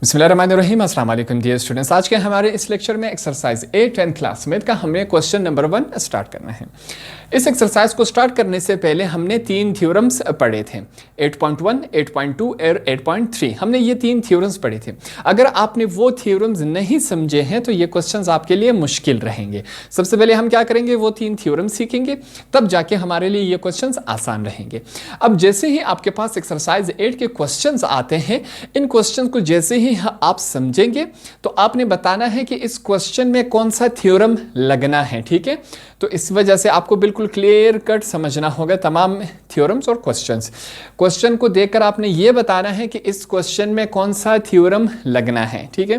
बिस्मिल्लाहिर्रहमानिर्रहीम। अस्सलाम वालेकुम डियर स्टूडेंट्स। आज के हमारे इस लेक्चर में एक्सरसाइज 8 10 क्लास में का हमने क्वेश्चन नंबर 1 स्टार्ट करना है। इस एक्सरसाइज को स्टार्ट करने से पहले हमने 3 थ्योरम्स पढ़े थे, 8.1, 8.2 और 8.3। हमने ये 3 थ्योरम्स पढ़े थे। अगर आपने वो थ्योरम्स नहीं समझे हैं तो ये क्वेश्चंस आपके लिए मुश्किल रहेंगे। सबसे पहले हम क्या करेंगे, वो 3 थ्योरम्स सीखेंगे, तब जाके हमारे लिए ये क्वेश्चंस आसान रहेंगे। अब जैसे ही आपके पास एक्सरसाइज 8 के क्वेश्चंस आते हैं, इन क्वेश्चन को जैसे ही आप समझेंगे तो आपने बताना है कि इस क्वेश्चन में कौन सा थ्योरम लगना है। ठीक है, तो इस वजह से आपको बिल्कुल क्लियर कट समझना होगा तमाम थ्योरम्स और क्वेश्चंस। क्वेश्चन को देखकर आपने ये बताना है कि इस क्वेश्चन में कौन सा थ्योरम लगना है। ठीक है,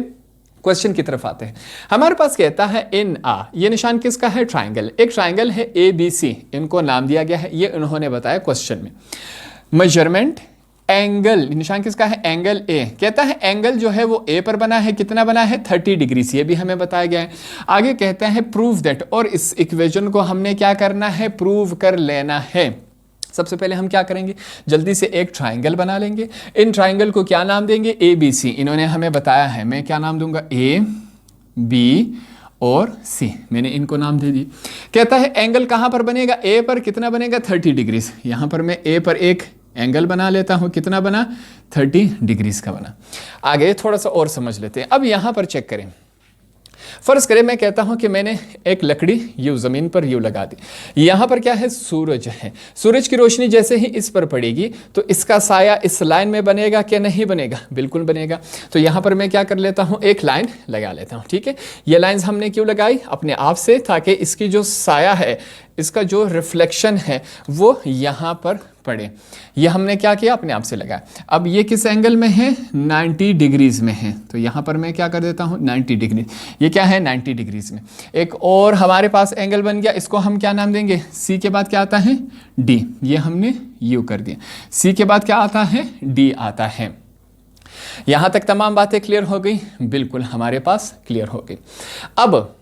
क्वेश्चन की तरफ आते हैं। हमारे पास कहता है इन आ, ये निशान किसका है, ट्राइंगल। एक ट्राइंगल है ए बी सी, इनको नाम दिया गया है, ये उन्होंने बताया क्वेश्चन में। मेजरमेंट एंगल, निशान किसका है, एंगल ए। कहता है एंगल जो है वो ए पर बना है, कितना बना है, 30 डिग्री। ये भी हमें बताया गया है। आगे कहते हैं प्रूव दैट, और इस इक्वेशन को हमने क्या करना है, प्रूव कर लेना है। सबसे पहले हम क्या करेंगे, जल्दी से एक ट्राइंगल बना लेंगे। इन ट्राइंगल को क्या नाम देंगे, ए बी सी। इन्होंने हमें बताया है, मैं क्या नाम दूंगा, ए बी और सी, मैंने इनको नाम दे दी। कहता है एंगल कहां पर बनेगा, ए पर कितना बनेगा, 30 डिग्री। यहां पर मैं ए पर एक एंगल बना लेता हूं, कितना बना, 30 डिग्रीज का बना। आगे थोड़ा सा और समझ लेते हैं। अब यहां पर चेक करें, फर्ज करें मैं कहता हूं कि मैंने एक लकड़ी यूं जमीन पर यूं लगा दी। यहां पर क्या है, सूरज है। सूरज की रोशनी जैसे ही इस पर पड़ेगी तो इसका साया इस लाइन में बनेगा क्या, नहीं बनेगा, बिल्कुल बनेगा। तो यहां पर मैं क्या कर लेता हूं, एक लाइन लगा लेता हूं। ठीक है, ये लाइंस हमने क्यों लगाई, अपने आप से, ताकि इसकी जो साया है, इसका जो रिफ्लेक्शन है वो यहाँ पर पड़े। ये हमने क्या किया, अपने आप से लगाया। अब ये किस एंगल में है, 90 डिग्रीज में है, तो यहाँ पर मैं क्या कर देता हूँ, 90 डिग्री। ये क्या है, 90 डिग्रीज में। एक और हमारे पास एंगल बन गया, इसको हम क्या नाम देंगे, सी के बाद क्या आता है, डी। ये हमने यू कर दिया। सी के बाद क्या आता है, डी आता है। यहाँ तक तमाम बातें क्लियर हो गई, बिल्कुल हमारे पास क्लियर हो गई। अब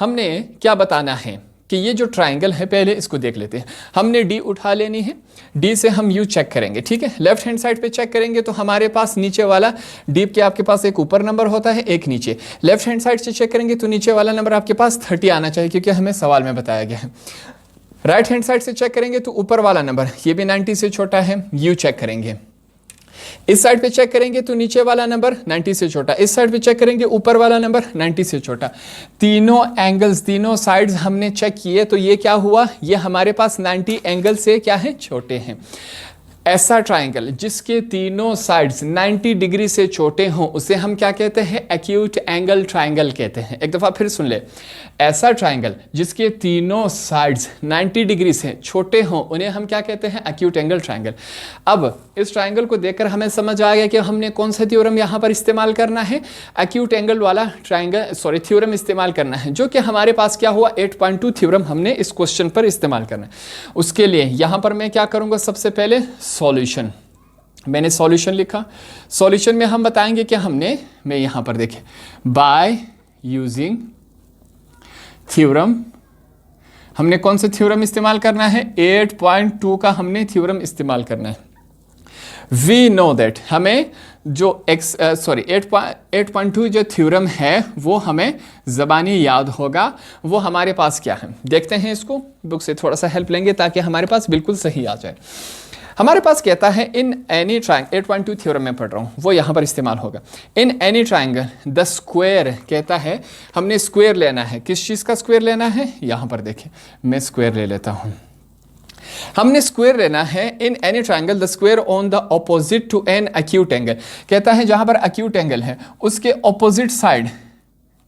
हमने क्या बताना है कि ये जो ट्राइंगल है, पहले इसको देख लेते हैं। हमने डी उठा लेनी है, डी से हम यू चेक करेंगे। ठीक है, लेफ्ट हैंड साइड पे चेक करेंगे तो हमारे पास नीचे वाला डी के आपके पास एक ऊपर नंबर होता है, एक नीचे। लेफ्ट हैंड साइड से चेक करेंगे तो नीचे वाला नंबर आपके पास 30 आना चाहिए, क्योंकि हमें सवाल में बताया गया है। राइट हैंड साइड से चेक करेंगे तो ऊपर वाला नंबर, ये भी 90 से छोटा है, यू चेक करेंगे। इस साइड पे चेक करेंगे तो नीचे वाला नंबर 90 से छोटा, इस साइड पे चेक करेंगे ऊपर वाला नंबर 90 से छोटा। तीनों एंगल्स, तीनों साइड्स हमने चेक किए, तो ये क्या हुआ, ये हमारे पास 90 एंगल से क्या है, छोटे हैं। ऐसा ट्राइंगल जिसके तीनों साइड्स 90 डिग्री से छोटे हों, उसे हम क्या कहते हैं, एक्यूट एंगल ट्राइंगल कहते हैं। एक दफ़ा फिर सुन ले, ऐसा ट्राइंगल जिसके तीनों साइड्स 90 डिग्री से छोटे हों, उन्हें हम क्या कहते हैं, एक्यूट एंगल ट्राइंगल। अब इस ट्राइंगल को देखकर हमें समझ आ गया कि हमने कौन सा थ्योरम यहाँ पर इस्तेमाल करना है, एक्यूट एंगल वाला थ्योरम इस्तेमाल करना है, जो कि हमारे पास क्या हुआ, 8.2 थ्योरम हमने इस क्वेश्चन पर इस्तेमाल करना है। उसके लिए यहाँ पर मैं क्या करूँगा, सबसे पहले सॉल्यूशन। मैंने सॉल्यूशन लिखा। सॉल्यूशन में हम बताएंगे कि हमने, मैं यहां पर देखें, बाय यूजिंग थ्योरम, हमने कौन सा थ्योरम इस्तेमाल करना है, 8.2 का हमने थ्योरम इस्तेमाल करना है। वी नो दैट, हमें जो 8.2 जो थ्योरम है वो हमें ज़बानी याद होगा। वो हमारे पास क्या है, देखते हैं। इसको बुक से थोड़ा सा हेल्प लेंगे ताकि हमारे पास बिल्कुल सही आ जाए। हमारे पास कहता है इन एनी ट्राइंगल, 8.2 थ्योरम में पढ़ रहा हूँ, वो यहाँ पर इस्तेमाल होगा। इन एनी ट्राइंगल द स्क्वायर, कहता है हमने स्क्वायर लेना है। किस चीज़ का स्क्वायर लेना है, यहाँ पर देखें, मैं स्क्वायर ले लेता हूँ। हमने स्क्वायर लेना है in any triangle the square on the opposite to an acute angle. कहता है जहाँ पर एक्यूट एंगल है उसके ऑपोजिट साइड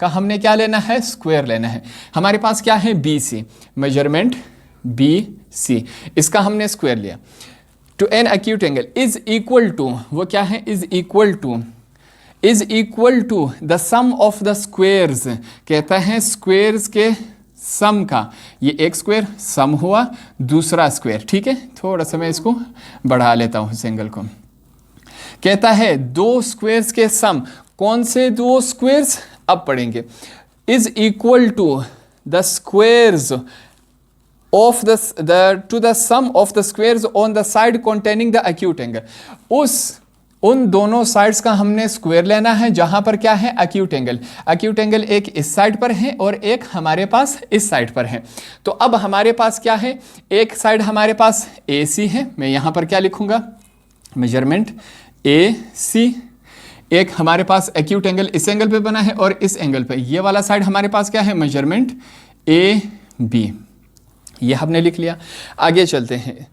का हमने क्या लेना है, स्क्वायर लेना है। हमारे पास क्या है, B C, measurement B C, इसका हमने स्क्वायर लिया। To an acute angle is equal to, वो क्या है, is equal to the sum of the squares. कहता है स्क्वेयर्स के सम का, ये एक स्क्वायर सम हुआ, दूसरा स्क्वायर। ठीक है, थोड़ा सा मैं इसको बढ़ा लेता हूं इस एंगल को। कहता है दो स्क्वेयर्स के सम, कौन से दो स्क्वेयर्स, अब पढ़ेंगे, is equal to the squares of the to the sum of the squares on the side containing the acute angle। उस उन दोनों साइड्स का हमने स्क्वायर लेना है जहां पर क्या है एक्यूट एंगल। एक्यूट एंगल एक इस साइड पर है और एक हमारे पास इस साइड पर है। तो अब हमारे पास क्या है, एक साइड हमारे पास AC है, मैं यहां पर क्या लिखूंगा मेजरमेंट AC। एक हमारे पास एक्यूट एंगल इस एंगल पे बना है और इस एंगल पे, ये वाला साइड हमारे पास क्या है मेजरमेंट AB। ये हमने लिख लिया। आगे चलते हैं।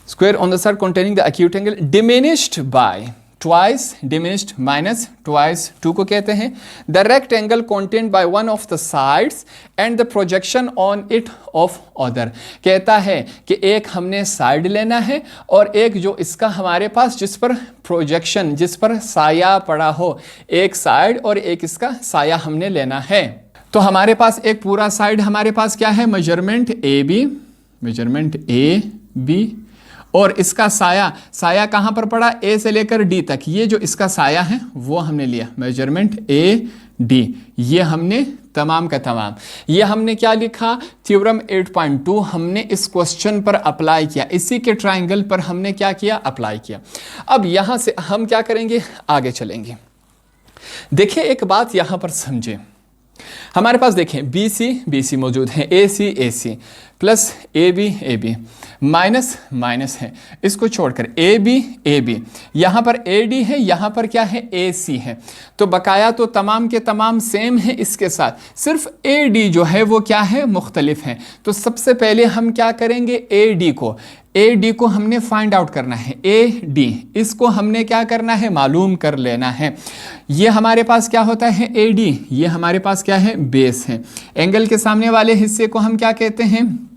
Square on the side containing the acute angle diminished by twice, diminished minus twice 2 को कहते हैं। the rectangle contained by one of the sides and the projection on it of other। कहता है कि एक हमने साइड लेना है और एक जो इसका हमारे पास जिस पर प्रोजेक्शन, जिस पर साया पड़ा हो, एक साइड और एक इसका साया हमने लेना है। तो हमारे पास एक पूरा साइड हमारे पास क्या है मेजरमेंट AB, मेजरमेंट AB, और इसका साया, साया कहां पर पड़ा A से लेकर D तक, ये जो इसका साया है वो हमने लिया मेजरमेंट AD। ये हमने तमाम का तमाम, ये हमने क्या लिखा थ्योरम 8.2 हमने इस क्वेश्चन पर अप्लाई किया, इसी के ट्राइंगल पर हमने क्या किया अप्लाई किया। अब यहां से हम क्या करेंगे आगे चलेंगे। देखिए एक बात यहां पर समझे, हमारे पास देखें BC मौजूद है, AC plus AB minus minus है, इसको छोड़कर AB यहां पर AD है, यहां पर क्या है AC है। तो बकाया तो तमाम के तमाम सेम है, इसके साथ सिर्फ AD जो है वो क्या है मुख्तलिफ है। तो सबसे पहले हम क्या करेंगे AD को हमने फाइंड आउट करना है। AD इसको हमने क्या करना है मालूम कर लेना है। ये हमारे पास क्या होता है AD, ये हमारे पास क्या है बेस है। एंगल के सामने वाले हिस्से को हम क्या कहते हैं,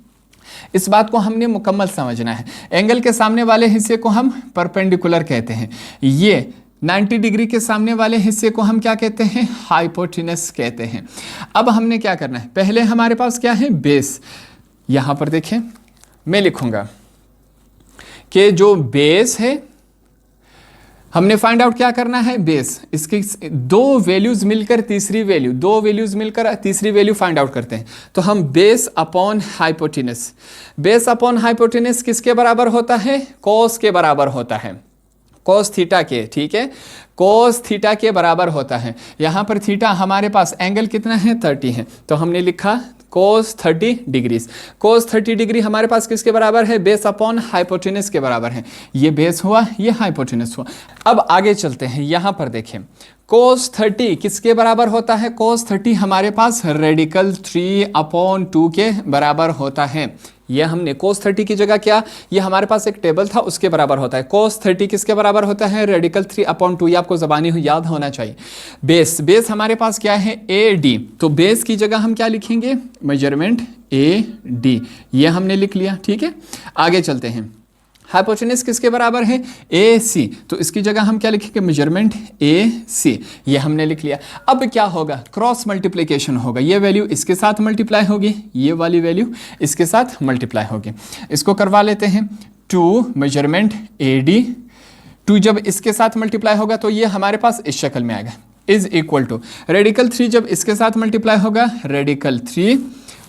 इस बात को हमने मुकम्मल समझना है। एंगल के सामने वाले हिस्से को हम परपेंडिकुलर कहते हैं। ये 90 डिग्री के सामने वाले हिस्से को हम क्या कहते हैं हाइपोटेनस कहते हैं। अब हमने क्या करना है, पहले हमारे पास क्या है बेस। यहां पर देखें मैं लिखूंगा कि जो बेस है हमने फाइंड आउट क्या करना है बेस, इसकी दो वैल्यूज मिलकर तीसरी वैल्यू, दो वैल्यूज मिलकर तीसरी वैल्यू फाइंड आउट करते हैं। तो हम base upon hypotenuse, base upon hypotenuse किसके बराबर होता है कॉस के बराबर होता है, कॉस थीटा के, ठीक है कॉस थीटा के बराबर होता है। यहां पर थीटा हमारे पास एंगल कितना है 30 है, तो हमने लिखा cos 30 डिग्रीज। cos 30 डिग्री हमारे पास किसके बराबर है बेस अपॉन हाइपोटेनस के बराबर है। ये बेस हुआ, ये हाइपोटेनस हुआ। अब आगे चलते हैं, यहां पर देखें cos 30 किसके बराबर होता है, cos 30 हमारे पास रेडिकल 3/2 के बराबर होता है। ये हमने cos 30 की जगह क्या, ये हमारे पास एक टेबल था उसके बराबर होता है। cos 30 किसके बराबर होता है रेडिकल 3/2, ये आपको ज़बानी याद होना चाहिए। बेस हमारे पास क्या है AD, तो बेस की जगह हम क्या लिखेंगे मेजरमेंट AD, ये हमने लिख लिया, ठीक है। आगे चलते हैं, हाइपोटेनस किसके बराबर है AC, तो इसकी जगह हम क्या लिखेंगे मेजरमेंट AC, ये हमने लिख लिया। अब क्या होगा क्रॉस मल्टीप्लिकेशन होगा, ये वैल्यू इसके साथ मल्टीप्लाई होगी, ये वाली वैल्यू इसके साथ मल्टीप्लाई होगी। इसको करवा लेते हैं 2 मेजरमेंट AD, 2 जब इसके साथ मल्टीप्लाई होगा तो ये हमारे पास इस शक्ल में आएगा, इज इक्वल टू रेडिकल 3 जब इसके साथ मल्टीप्लाई होगा रेडिकल 3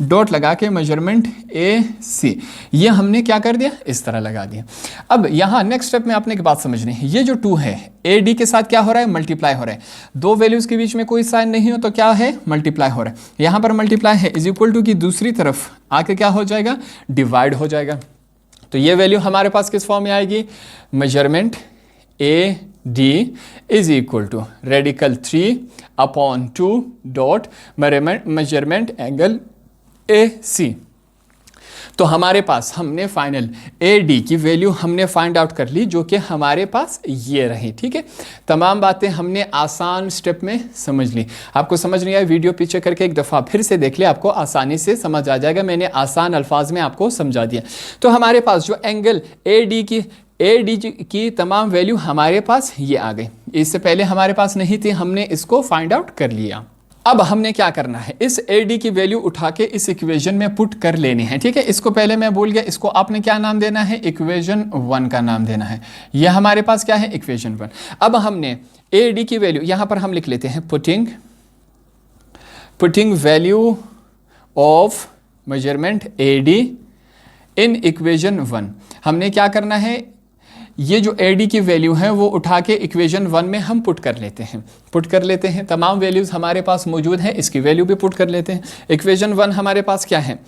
डॉट लगा के मेजरमेंट AC, ये हमने क्या कर दिया इस तरह लगा दिया। अब यहाँ नेक्स्ट स्टेप में आपने एक बात समझनी है, ये जो 2 है AD के साथ क्या हो रहा है मल्टीप्लाई हो रहा है, दो वैल्यूज के बीच में कोई साइन नहीं हो तो क्या है मल्टीप्लाई हो रहा है। यहाँ पर मल्टीप्लाई है इज इक्वल टू की दूसरी तरफ आके क्या हो जाएगा डिवाइड हो जाएगा। तो ये वैल्यू हमारे पास किस फॉर्म में आएगी measurement AD is equal to radical 3/2 dot measurement angle AC। तो हमारे पास हमने फाइनल AD की वैल्यू हमने फाइंड आउट कर ली, जो कि हमारे पास ये रही, ठीक है। तमाम बातें हमने आसान स्टेप में समझ ली। आपको समझ नहीं आया वीडियो पीछे करके एक दफ़ा फिर से देख ले, आपको आसानी से समझ आ जाएगा। मैंने आसान अल्फाज में आपको समझा दिया। तो हमारे पास जो एंगल AD की तमाम वैल्यू हमारे पास ये आ गई, इससे पहले हमारे पास नहीं थी, हमने इसको फाइंड आउट कर लिया। अब हमने क्या करना है इस AD की वैल्यू उठा के इस इक्वेशन में पुट कर लेनी है, ठीक है। इसको पहले मैं भूल गया, इसको आपने क्या नाम देना है इक्वेशन 1 का नाम देना है। यह हमारे पास क्या है इक्वेशन 1। अब हमने AD की वैल्यू यहां पर हम लिख लेते हैं putting value of measurement AD in equation 1। हमने क्या करना है ये जो AD की वैल्यू है वो उठा के इक्वेशन 1 में हम पुट कर लेते हैं। तमाम वैल्यूज़ हमारे पास मौजूद हैं, इसकी वैल्यू भी पुट कर लेते हैं। इक्वेशन 1 हमारे पास क्या है,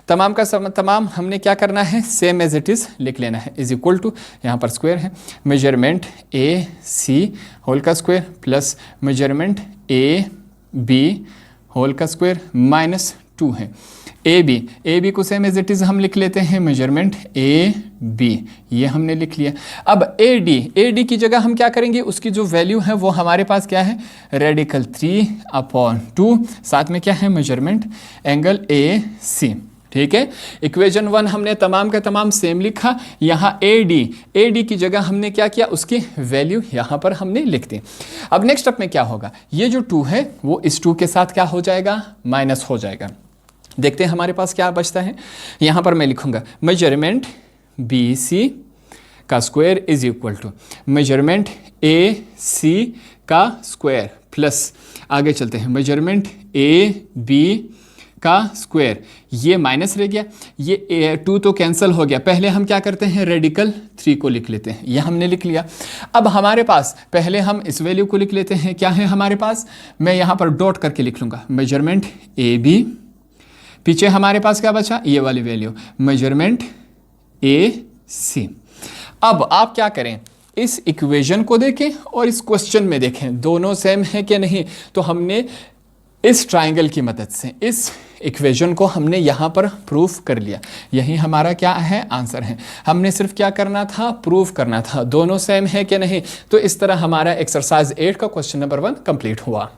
तमाम का तमाम हमने क्या करना है, सेम एज इट इज़ लिख लेना है, इज इक्वल टू, यहाँ पर स्क्वायर है, मेजरमेंट AC होल का square plus measurement AB whole का स्क्वायर माइनस 2 है। AB को सेम एज इट इज़ हम लिख लेते हैं, मेजरमेंट AB, ये हमने लिख लिया। अब AD की जगह हम क्या करेंगे, उसकी जो वैल्यू है वो हमारे पास क्या है, रेडिकल 3/2, साथ में क्या है, मेजरमेंट एंगल AC। ठीक है, इक्वेशन 1 हमने तमाम का तमाम सेम लिखा। यहाँ AD की जगह हमने क्या किया, उसकी वैल्यू यहाँ पर हमने लिख दी। अब नेक्स्ट स्टेप में क्या होगा, ये जो 2 है वो इस 2 के साथ क्या हो जाएगा, माइनस हो जाएगा। देखते हैं हमारे पास क्या बचता है। यहाँ पर मैं लिखूंगा मेजरमेंट BC का square is equal to measurement AC का स्क्वायर प्लस, आगे चलते हैं, मेजरमेंट AB का स्क्वायर, ये माइनस रह गया, ये 2 तो कैंसिल हो गया। पहले हम क्या करते हैं, रेडिकल 3 को लिख लेते हैं, ये हमने लिख लिया। अब हमारे पास पहले हम इस वैल्यू को लिख लेते हैं, क्या है हमारे पास, मैं यहाँ पर डॉट करके लिख लूँगा, मेजरमेंट AB, पीछे हमारे पास क्या बचा, ये वाली वैल्यू, मेजरमेंट AC। अब आप क्या करें, इस इक्वेशन को देखें और इस क्वेश्चन में देखें, दोनों सेम है कि नहीं। तो हमने इस ट्राइंगल की मदद से इस इक्वेशन को हमने यहाँ पर प्रूफ कर लिया, यही हमारा क्या है, आंसर है। हमने सिर्फ क्या करना था, प्रूफ करना था, दोनों सेम है कि नहीं। तो इस तरह हमारा एक्सरसाइज 8 का क्वेश्चन नंबर 1 कंप्लीट हुआ।